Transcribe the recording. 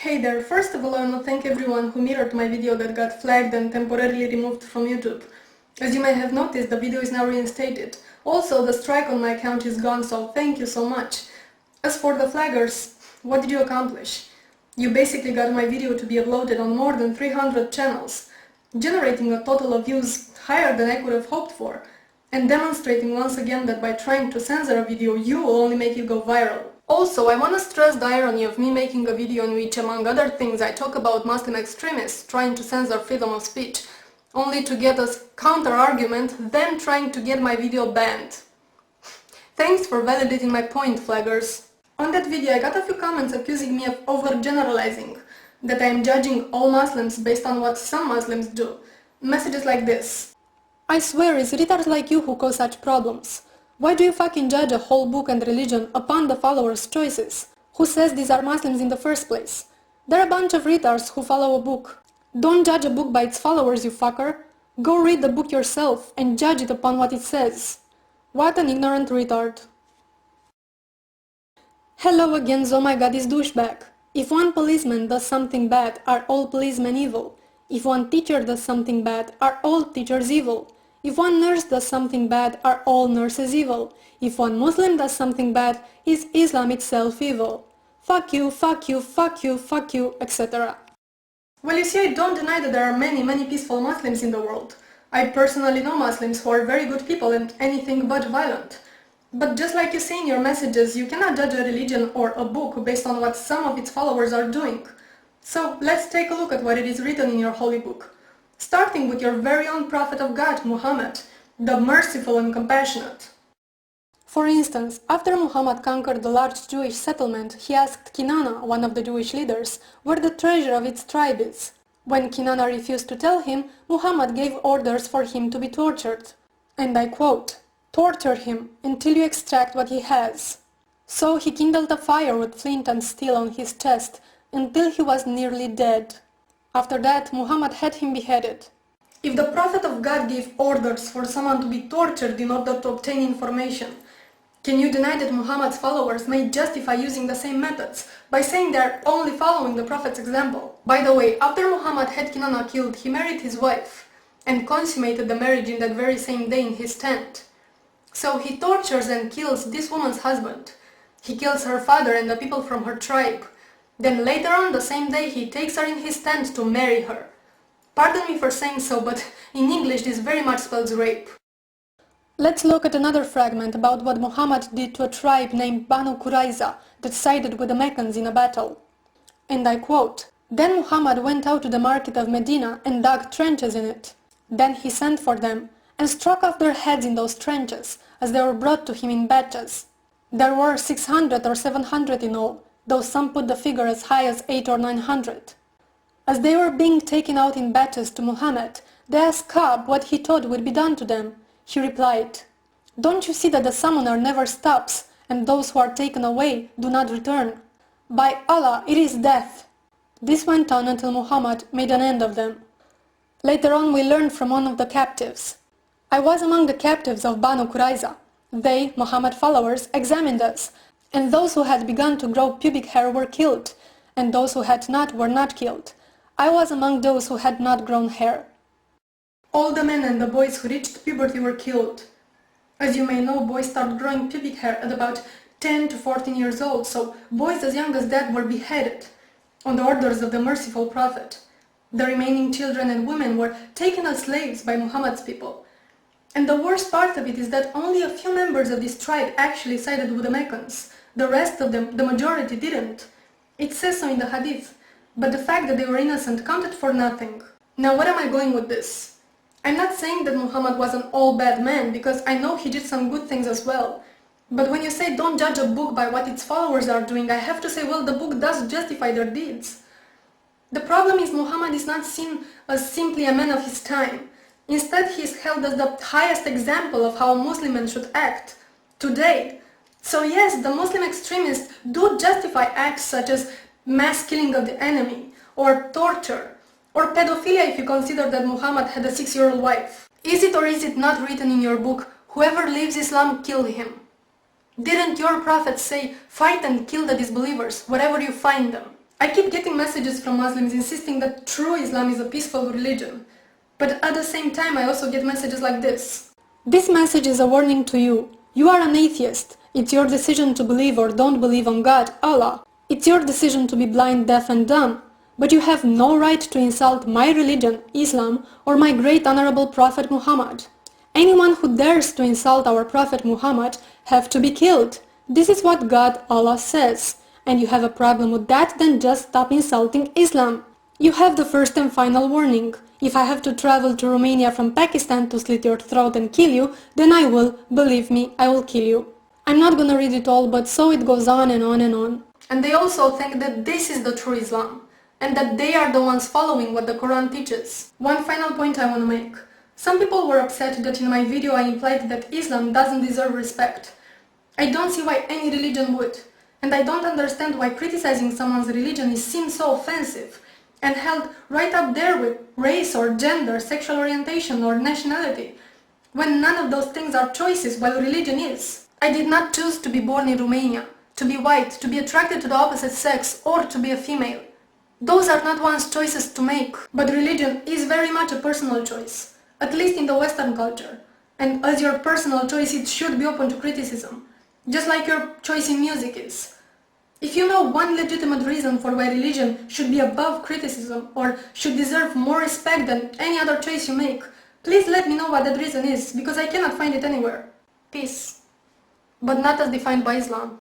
Hey there, first of all I want to thank everyone who mirrored my video that got flagged and temporarily removed from YouTube. As you may have noticed, the video is now reinstated. Also, the strike on my account is gone, so thank you so much. As for the flaggers, what did you accomplish? You basically got my video to be uploaded on more than 300 channels, generating a total of views higher than I could have hoped for, and demonstrating once again that by trying to censor a video you will only make it go viral. Also, I want to stress the irony of me making a video in which, among other things, I talk about Muslim extremists trying to censor freedom of speech, only to get a counter-argument, then trying to get my video banned. Thanks for validating my point, flaggers. On that video I got a few comments accusing me of overgeneralizing, that I am judging all Muslims based on what some Muslims do. Messages like this: I swear it's retards like you who cause such problems. Why do you fucking judge a whole book and religion upon the followers' choices? Who says these are Muslims in the first place? They're a bunch of retards who follow a book. Don't judge a book by its followers, you fucker. Go read the book yourself and judge it upon what it says. What an ignorant retard. Hello again, ZOMGitsCriss douchebag. If one policeman does something bad, are all policemen evil? If one teacher does something bad, are all teachers evil? If one nurse does something bad, are all nurses evil? If one Muslim does something bad, is Islam itself evil? Fuck you, fuck you, fuck you, fuck you, etc. Well, you see, I don't deny that there are many peaceful Muslims in the world. I personally know Muslims who are very good people and anything but violent. But just like you say in your messages, you cannot judge a religion or a book based on what some of its followers are doing. So let's take a look at what it is written in your holy book. Starting with your very own prophet of God, Muhammad, the merciful and compassionate. For instance, after Muhammad conquered the large Jewish settlement, he asked Kinana, one of the Jewish leaders, where the treasure of its tribe is. When Kinana refused to tell him, Muhammad gave orders for him to be tortured. And I quote, "Torture him until you extract what he has." So he kindled a fire with flint and steel on his chest until he was nearly dead. After that, Muhammad had him beheaded. If the Prophet of God gave orders for someone to be tortured in order to obtain information, can you deny that Muhammad's followers may justify using the same methods by saying they are only following the Prophet's example? By the way, after Muhammad had Kinana killed, he married his wife and consummated the marriage in that very same day in his tent. So he tortures and kills this woman's husband. He kills her father and the people from her tribe. Then later on the same day he takes her in his tent to marry her. Pardon me for saying so, but in English this very much spells rape. Let's look at another fragment about what Muhammad did to a tribe named Banu Qurayza that sided with the Meccans in a battle. And I quote, "Then Muhammad went out to the market of Medina and dug trenches in it. Then he sent for them and struck off their heads in those trenches as they were brought to him in batches. There were 600 or 700 in all, though some put the figure as high as 800 or 900. As they were being taken out in batches to Muhammad, they asked Ka'b what he thought would be done to them. He replied, 'Don't you see that the summoner never stops, and those who are taken away do not return? By Allah, it is death.' This went on until Muhammad made an end of them." Later on we learned from one of the captives, "I was among the captives of Banu Qurayza. They, Muhammad followers, examined us, and those who had begun to grow pubic hair were killed, and those who had not were not killed. I was among those who had not grown hair." All the men and the boys who reached puberty were killed. As you may know, boys start growing pubic hair at about 10 to 14 years old, so boys as young as that were beheaded, on the orders of the merciful prophet. The remaining children and women were taken as slaves by Muhammad's people. And the worst part of it is that only a few members of this tribe actually sided with the Meccans. The rest of them, the majority, didn't. It says so in the hadith, but the fact that they were innocent counted for nothing. Now where am I going with this? I'm not saying that Muhammad was an all bad man, because I know he did some good things as well. But when you say don't judge a book by what its followers are doing, I have to say, well, the book does justify their deeds. The problem is Muhammad is not seen as simply a man of his time. Instead, he is held as the highest example of how a Muslim man should act today. So yes, the Muslim extremists do justify acts such as mass killing of the enemy, or torture, or pedophilia if you consider that Muhammad had a 6-year-old wife. Is it or is it not written in your book, "Whoever leaves Islam, kill him"? Didn't your prophet say, "Fight and kill the disbelievers wherever you find them"? I keep getting messages from Muslims insisting that true Islam is a peaceful religion. But at the same time, I also get messages like this. This message is a warning to you. You are an atheist. It's your decision to believe or don't believe on God, Allah. It's your decision to be blind, deaf and dumb. But you have no right to insult my religion, Islam, or my great honorable Prophet Muhammad. Anyone who dares to insult our Prophet Muhammad have to be killed. This is what God, Allah says. And you have a problem with that, then just stop insulting Islam. You have the first and final warning. If I have to travel to Romania from Pakistan to slit your throat and kill you, then I will, believe me, I will kill you. I'm not gonna read it all, but so it goes on and on and on. And they also think that this is the true Islam, and that they are the ones following what the Quran teaches. One final point I want to make. Some people were upset that in my video I implied that Islam doesn't deserve respect. I don't see why any religion would, and I don't understand why criticizing someone's religion is seen so offensive and held right up there with race or gender, sexual orientation or nationality, when none of those things are choices while religion is. I did not choose to be born in Romania, to be white, to be attracted to the opposite sex, or to be a female. Those are not one's choices to make, but religion is very much a personal choice, at least in the Western culture, and as your personal choice it should be open to criticism, just like your choice in music is. If you know one legitimate reason for why religion should be above criticism or should deserve more respect than any other choice you make, please let me know what that reason is, because I cannot find it anywhere. Peace. But not as defined by Islam.